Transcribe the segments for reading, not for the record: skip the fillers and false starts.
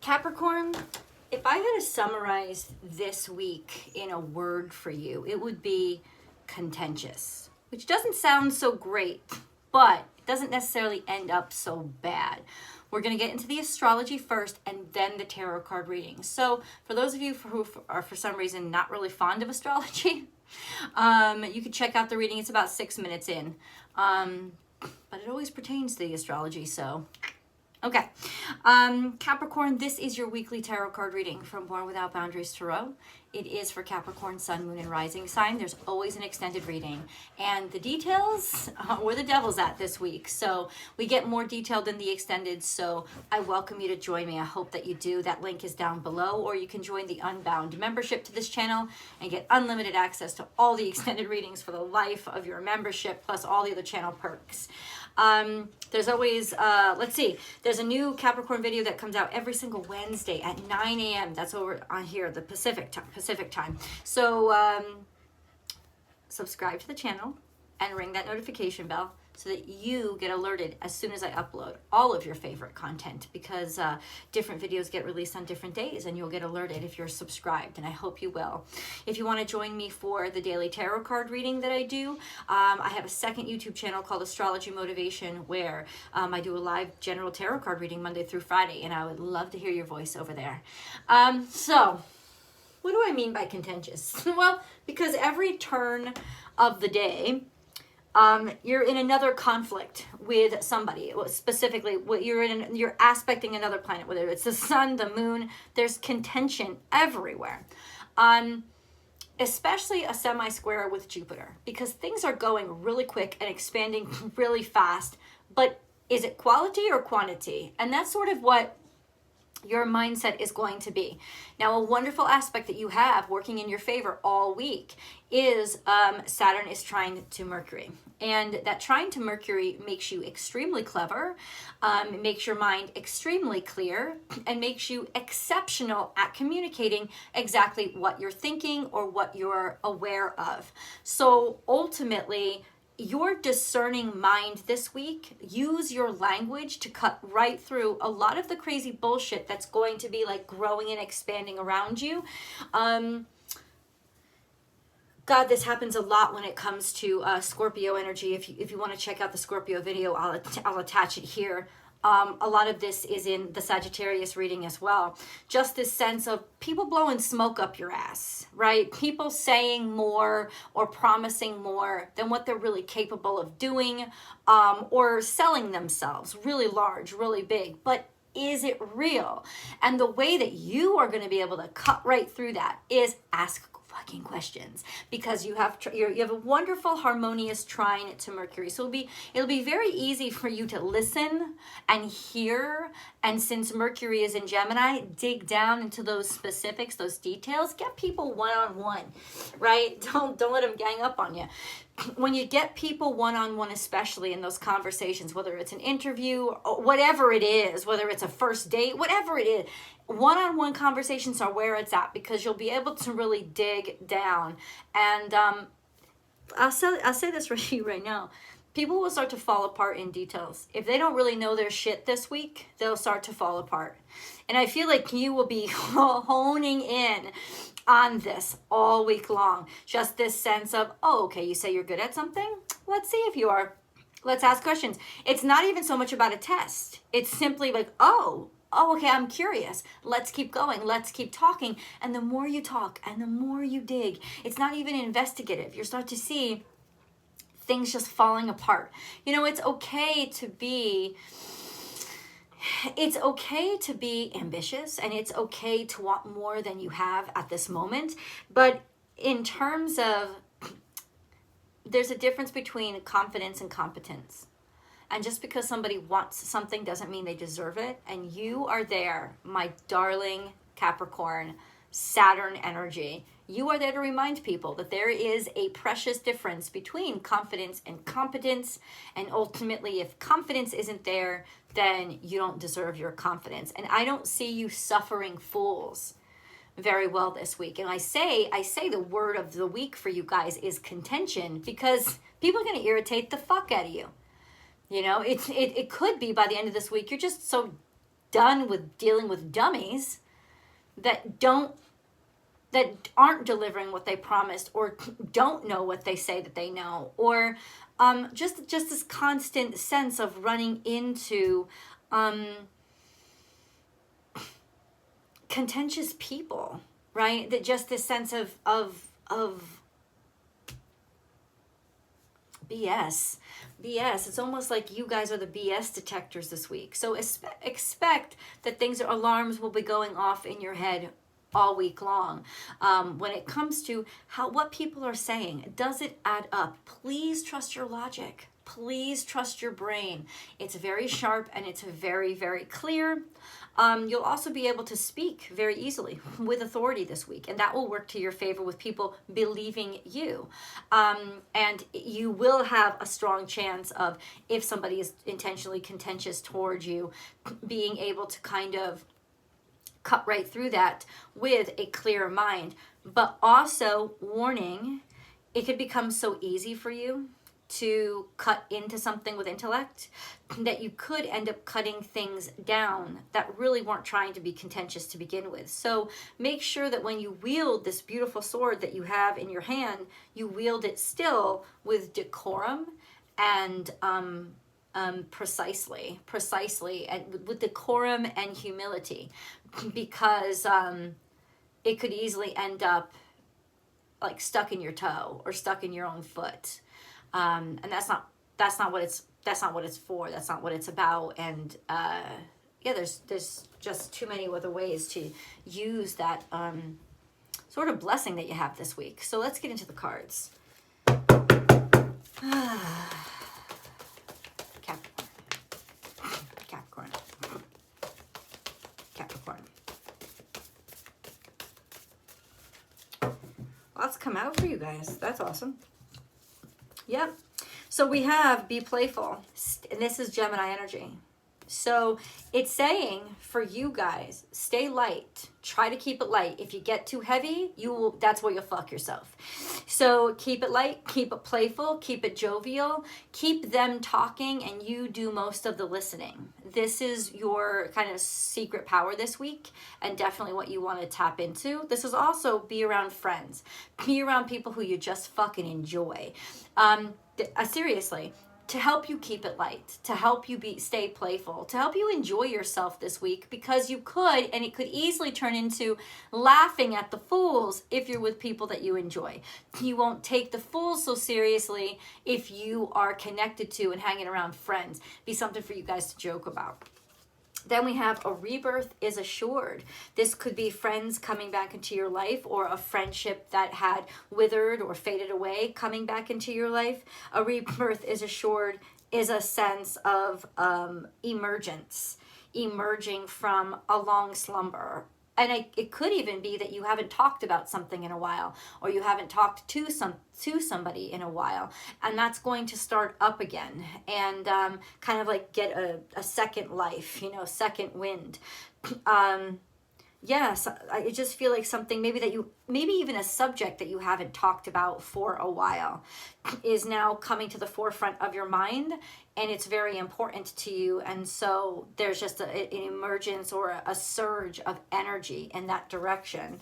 Capricorn, if I had to summarize this week in a word for you, it would be contentious, which doesn't sound so great, but it doesn't necessarily end up so bad. We're going to get into the astrology first and then the tarot card reading. So for those of you who are for some reason not really fond of astrology, you can check out the reading. It's about 6 minutes in, but it always pertains to the astrology, so... Okay, Capricorn, this is your weekly tarot card reading from Born Without Boundaries Tarot. It is for Capricorn, Sun, Moon, and Rising sign. There's always an extended reading. And the details, where the devil's at this week. So we get more detailed in the extended, so I welcome you to join me. I hope that you do. That link is down below, or you can join the Unbound membership to this channel and get unlimited access to all the extended readings for the life of your membership, plus all the other channel perks. There's always, let's see, there's a new Capricorn video that comes out every single Wednesday at 9 a.m. That's over on here, the Pacific time. So, subscribe to the channel and ring that notification bell so that you get alerted as soon as I upload all of your favorite content, because different videos get released on different days and you'll get alerted if you're subscribed, and I hope you will. If you want to join me for the daily tarot card reading that I do, I have a second YouTube channel called Astrology Motivation where I do a live general tarot card reading Monday through Friday, and I would love to hear your voice over there. So, what do I mean by contentious? Well, because every turn of the day, you're in another conflict with somebody. Specifically, you're aspecting another planet, whether it's the sun, the moon. There's contention everywhere. Especially a semi-square with Jupiter, because things are going really quick and expanding really fast. But is it quality or quantity? And that's sort of what your mindset is going to be. Now, a wonderful aspect that you have working in your favor all week is Saturn is trine to Mercury. And that trine to Mercury makes you extremely clever, makes your mind extremely clear, and makes you exceptional at communicating exactly what you're thinking or what you're aware of. So ultimately, your discerning mind this week, use your language to cut right through a lot of the crazy bullshit that's going to be like growing and expanding around you. God, this happens a lot when it comes to Scorpio energy. If you want to check out the Scorpio video, I'll attach it here. A lot of this is in the Sagittarius reading as well. Just this sense of people blowing smoke up your ass, right? People saying more or promising more than what they're really capable of doing, or selling themselves really large, really big. But is it real? And the way that you are going to be able to cut right through that is ask fucking questions, because you have a wonderful harmonious trine to Mercury. So it'll be very easy for you to listen and hear, and since Mercury is in Gemini, dig down into those specifics, those details. Get people one-on-one, right? Don't let them gang up on you. When you get people one-on-one, especially in those conversations, whether it's an interview or whatever it is, whether it's a first date, whatever it is, one-on-one conversations are where it's at, because you'll be able to really dig down. And I'll say this for you right now. People will start to fall apart in details. If they don't really know their shit this week, they'll start to fall apart. And I feel like you will be honing in on this all week long. Just this sense of, oh, okay, you say you're good at something? Let's see if you are. Let's ask questions. It's not even so much about a test. It's simply like, oh, okay, I'm curious. Let's keep going. Let's keep talking. And the more you talk and the more you dig, it's not even investigative. You start to see things just falling apart. You know, it's okay to be ambitious, and it's okay to want more than you have at this moment. But in terms of, there's a difference between confidence and competence. And just because somebody wants something doesn't mean they deserve it. And you are there, my darling Capricorn, Saturn energy. You are there to remind people that there is a precious difference between confidence and competence. And ultimately, if confidence isn't there, then you don't deserve your confidence. And I don't see you suffering fools very well this week. And I say the word of the week for you guys is contention, because people are going to irritate the fuck out of you. You know, it could be by the end of this week, you're just so done with dealing with dummies that aren't delivering what they promised, or don't know what they say that they know, or just this constant sense of running into contentious people, right? That just this sense of BS. It's almost like you guys are the BS detectors this week. So expect that alarms will be going off in your head all week long. When it comes to what people are saying, does it add up? Please trust your logic. Please trust your brain. It's very sharp and it's very, very clear. You'll also be able to speak very easily with authority this week, and that will work to your favor with people believing you. And you will have a strong chance of, if somebody is intentionally contentious towards you, being able to kind of cut right through that with a clear mind. But also, warning, it could become so easy for you to cut into something with intellect that you could end up cutting things down that really weren't trying to be contentious to begin with. So make sure that when you wield this beautiful sword that you have in your hand, you wield it still with decorum and precisely, and with decorum and humility, because it could easily end up like stuck in your toe or stuck in your own foot. And that's not what it's for. That's not what it's about. And there's just too many other ways to use that sort of blessing that you have this week. So let's get into the cards. Capricorn. Lots come out for you guys. That's awesome. Yep. So we have be playful, and this is Gemini energy. So it's saying for you guys, stay light. Try to keep it light. If you get too heavy, that's where you'll fuck yourself. So keep it light, keep it playful, keep it jovial, keep them talking, and you do most of the listening. This is your kind of secret power this week, and definitely what you want to tap into. This is also be around friends. Be around people who you just fucking enjoy. Seriously. To help you keep it light, to help you stay playful, to help you enjoy yourself this week, because you could, and it could easily turn into laughing at the fools if you're with people that you enjoy. You won't take the fools so seriously if you are connected to and hanging around friends. Be something for you guys to joke about. Then we have a rebirth is assured. This could be friends coming back into your life, or a friendship that had withered or faded away coming back into your life. A rebirth is assured is a sense of emerging from a long slumber. And it could even be that you haven't talked about something in a while, or you haven't talked to somebody in a while, and that's going to start up again, and kind of like get a second life, second wind. Yes, I just feel like something maybe even a subject that you haven't talked about for a while is now coming to the forefront of your mind, and it's very important to you. And so there's just an emergence or a surge of energy in that direction.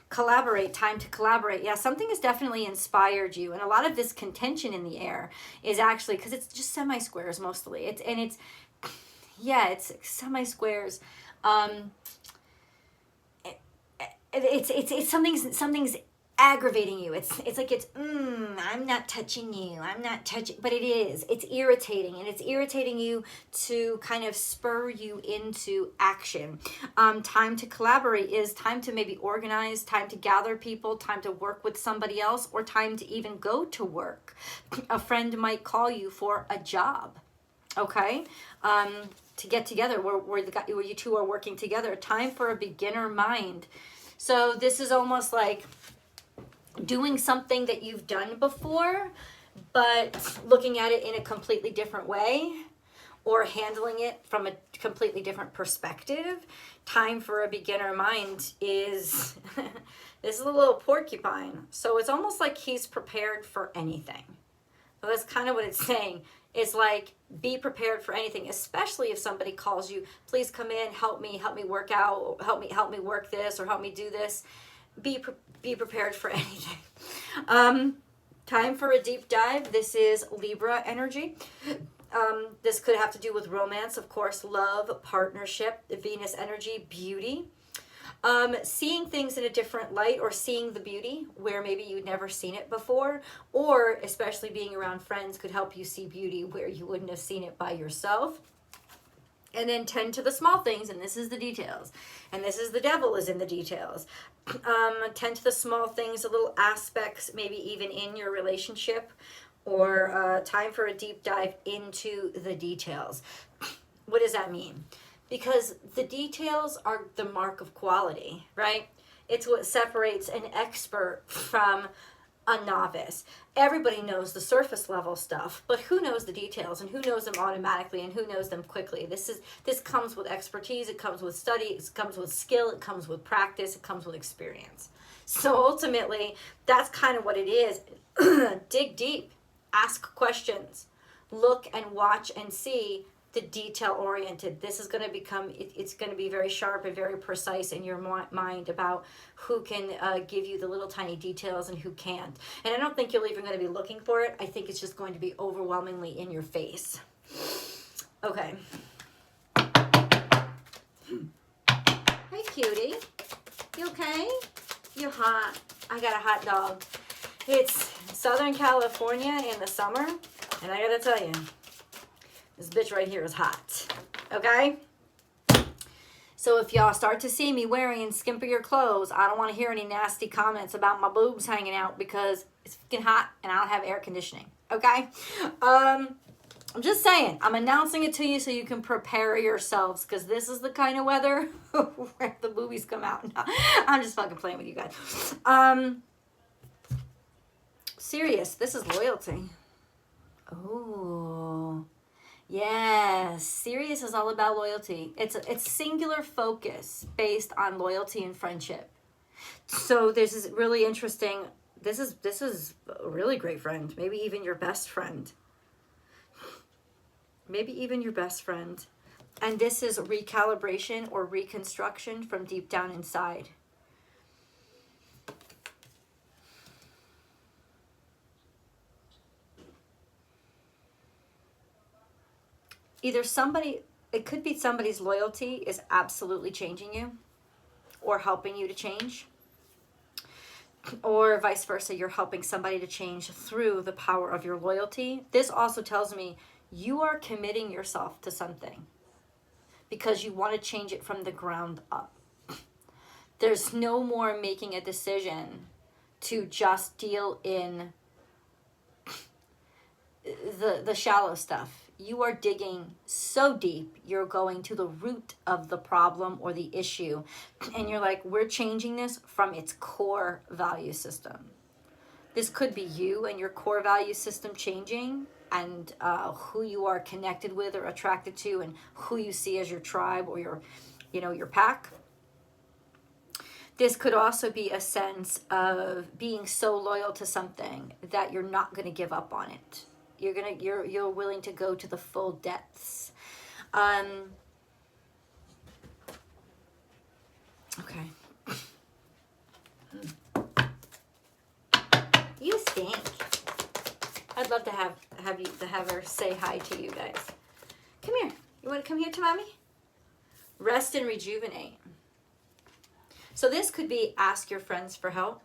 Collaborate, time to collaborate. Yeah, something has definitely inspired you. And a lot of this contention in the air is actually because it's just semi-squares mostly. It's semi-squares. It's something's aggravating you. It's like I'm not touching you. I'm not touching, but it is. It's irritating, and it's irritating you to kind of spur you into action. Time to collaborate is time to maybe organize, time to gather people, time to work with somebody else, or time to even go to work. A friend might call you for a job. Okay. To get together where you two are working together. Time for a beginner mind. So this is almost like doing something that you've done before, but looking at it in a completely different way, or handling it from a completely different perspective. Time for a beginner mind is this is a little porcupine. So it's almost like he's prepared for anything. So that's kind of what it's saying. It's like, be prepared for anything, especially if somebody calls you, please come in, help me work out, help me work this, or help me do this. Be prepared for anything. Time for a deep dive. This is Libra energy. This could have to do with romance, of course, love, partnership, Venus energy, beauty. Seeing things in a different light, or seeing the beauty where maybe you'd never seen it before, or especially being around friends could help you see beauty where you wouldn't have seen it by yourself. And then tend to the small things, and this is the details. And this is the devil is in the details. Tend to the small things, the little aspects, maybe even in your relationship, or time for a deep dive into the details. What does that mean? Because the details are the mark of quality, right? It's what separates an expert from a novice. Everybody knows the surface level stuff, but who knows the details, and who knows them automatically, and who knows them quickly? This comes with expertise, it comes with study, it comes with skill, it comes with practice, it comes with experience. So ultimately, that's kind of what it is. Dig deep, ask questions, look and watch and see the detail oriented. This is going to become, it's going to be very sharp and very precise in your mind about who can give you the little tiny details and who can't. And I don't think you're even going to be looking for it. I think it's just going to be overwhelmingly in your face. Okay. Hey, cutie. You okay? You're hot. I got a hot dog. It's Southern California in the summer, and I gotta tell you, this bitch right here is hot, okay? So if y'all start to see me wearing skimpier clothes, I don't want to hear any nasty comments about my boobs hanging out, because it's fucking hot and I don't have air conditioning, okay? I'm just saying, I'm announcing it to you so you can prepare yourselves, because this is the kind of weather where the boobies come out. No, I'm just fucking playing with you guys. Serious, this is loyalty. Oh. Yes, Sirius is all about loyalty. It's singular focus based on loyalty and friendship. So this is really interesting. This is a really great friend. Maybe even your best friend. Maybe even your best friend. And this is recalibration or reconstruction from deep down inside. Either it could be somebody's loyalty is absolutely changing you or helping you to change, or vice versa, you're helping somebody to change through the power of your loyalty. This also tells me you are committing yourself to something because you want to change it from the ground up. There's no more making a decision to just deal in the shallow stuff. You are digging so deep, you're going to the root of the problem or the issue. And you're like, we're changing this from its core value system. This could be you and your core value system changing, and who you are connected with or attracted to, and who you see as your tribe or your pack. This could also be a sense of being so loyal to something that you're not going to give up on it. You're willing to go to the full depths. Okay. You stink. I'd love to have her say hi to you guys. Come here. You want to come here to mommy? Rest and rejuvenate. So this could be ask your friends for help,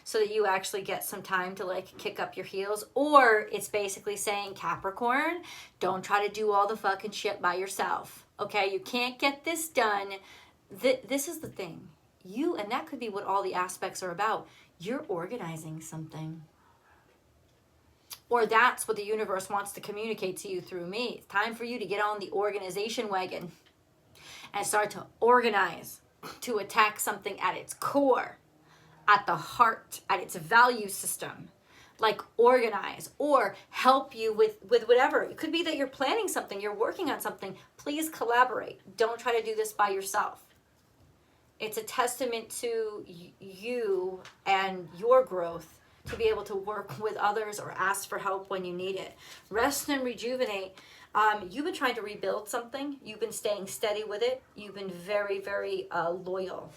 so that you actually get some time to like kick up your heels. Or it's basically saying, Capricorn, don't try to do all the fucking shit by yourself. Okay, you can't get this done. This is the thing. And that could be what all the aspects are about. You're organizing something. Or that's what the universe wants to communicate to you through me. It's time for you to get on the organization wagon and start to organize, to attack something at its core, at the heart, at its value system. Like organize or help you with whatever. It could be that you're planning something, you're working on something. Please collaborate. Don't try to do this by yourself. It's a testament to you and your growth to be able to work with others or ask for help when you need it. Rest and rejuvenate. You've been trying to rebuild something. You've been staying steady with it. You've been very, very loyal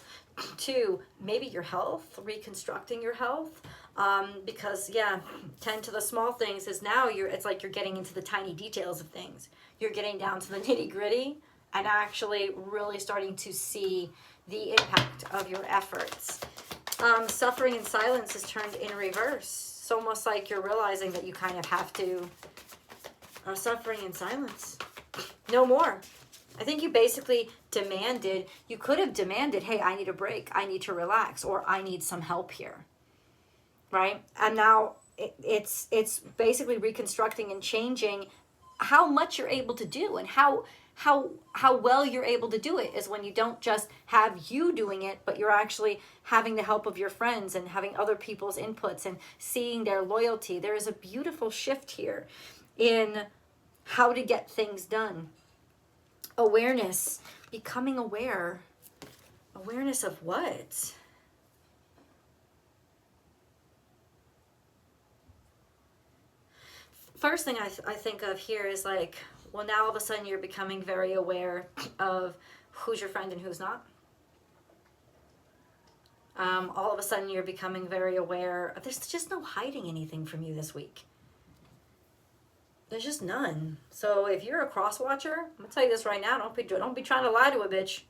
to maybe your health, reconstructing your health. Because yeah, tend to the small things is now it's like you're getting into the tiny details of things. You're getting down to the nitty gritty and actually really starting to see the impact of your efforts. Suffering in silence is turned in reverse. It's almost like you're realizing that you kind of have to suffering in silence. No more. I think you basically you could have demanded, hey, I need a break. I need to relax, or I need some help here. Right? And now it's basically reconstructing and changing how much you're able to do, and how well you're able to do it is when you don't just have you doing it, but you're actually having the help of your friends and having other people's inputs and seeing their loyalty. There is a beautiful shift here in how to get things done. Awareness, becoming aware. Awareness of what? First thing I think of here is like, well, now all of a sudden you're becoming very aware of who's your friend and who's not. All of a sudden you're becoming very aware. There's just no hiding anything from you this week. There's just none. So if you're a cross watcher, I'm gonna tell you this right now, don't be trying to lie to a bitch,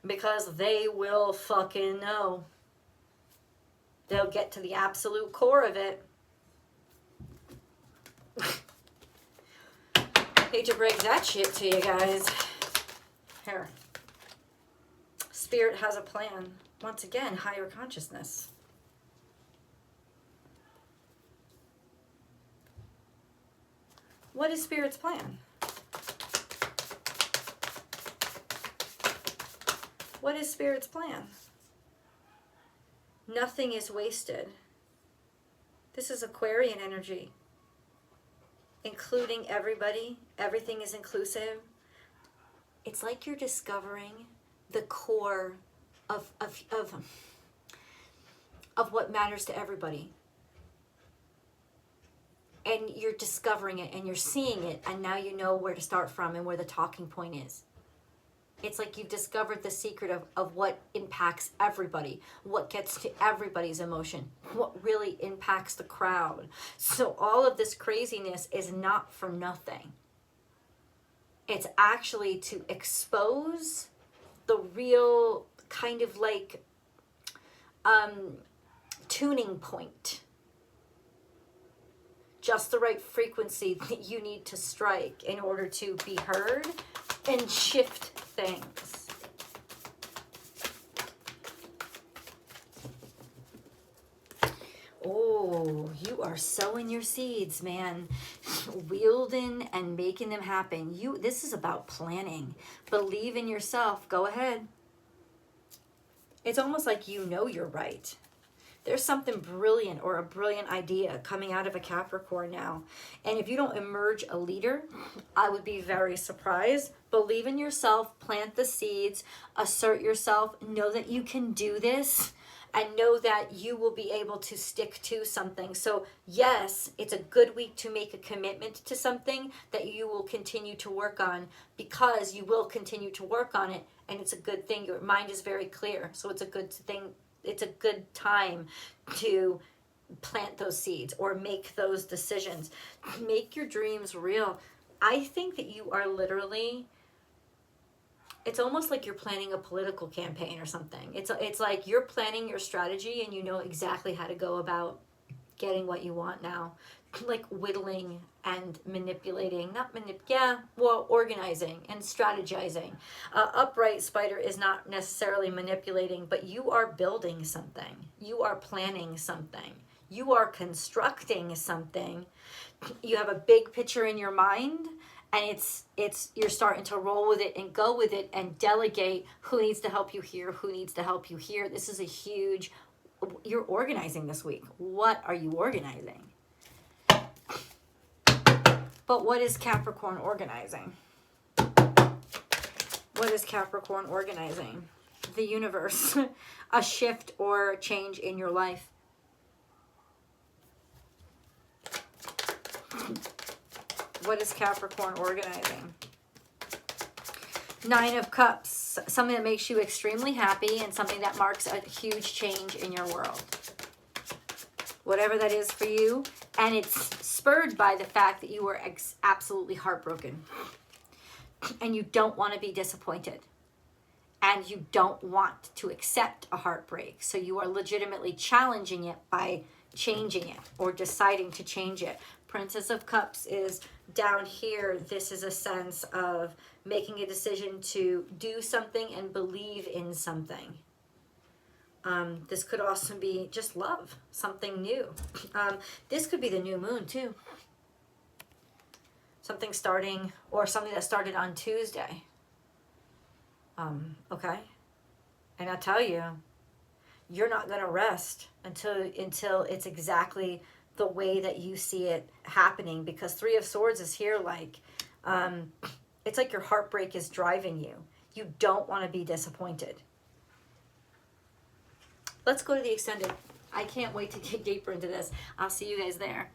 because they will fucking know. They'll get to the absolute core of it. Hate to break that shit to you guys. Here. Spirit has a plan. Once again, higher consciousness. What is Spirit's plan? What is Spirit's plan? Nothing is wasted. This is Aquarian energy. Including everybody. Everything is inclusive. It's like you're discovering the core of what matters to everybody. And you're discovering it and you're seeing it, and now you know where to start from and where the talking point is. It's like you've discovered the secret of what impacts everybody, what gets to everybody's emotion, what really impacts the crowd. So all of this craziness is not for nothing. It's actually to expose the real kind of like tuning point. Just the right frequency that you need to strike in order to be heard and shift things. Oh, you are sowing your seeds, man. Wielding and making them happen. This is about planning. Believe in yourself. Go ahead. It's almost like you know you're right. There's something brilliant or a brilliant idea coming out of a Capricorn now. And if you don't emerge a leader, I would be very surprised. Believe in yourself, plant the seeds, assert yourself, know that you can do this, and know that you will be able to stick to something. So yes, it's a good week to make a commitment to something that you will continue to work on, because you will continue to work on it, and it's a good thing. Your mind is very clear, so it's a good thing. It's a good time to plant those seeds or make those decisions. Make your dreams real. I think that you are literally, it's almost like you're planning a political campaign or something. It's like you're planning your strategy and you know exactly how to go about getting what you want now. Like whittling and manipulating, organizing and strategizing. Upright Spider is not necessarily manipulating, but you are building something. You are planning something. You are constructing something. You have a big picture in your mind, and you're starting to roll with it and go with it and delegate who needs to help you here, who needs to help you here. This is a huge, you're organizing this week. What are you organizing? But what is Capricorn organizing? What is Capricorn organizing? The universe. A shift or change in your life. What is Capricorn organizing? Nine of Cups, something that makes you extremely happy and something that marks a huge change in your world. Whatever that is for you. And it's spurred by the fact that you were absolutely heartbroken. And you don't want to be disappointed. And you don't want to accept a heartbreak. So you are legitimately challenging it by changing it or deciding to change it. Princess of Cups is down here. This is a sense of making a decision to do something and believe in something. This could also be just love, something new. This could be the new moon too. Something starting, or something that started on Tuesday. Okay. And I tell you, you're not going to rest until it's exactly the way that you see it happening, because Three of Swords is here like, it's like your heartbreak is driving you. You don't want to be disappointed. Let's go to the extended. I can't wait to get deeper into this. I'll see you guys there.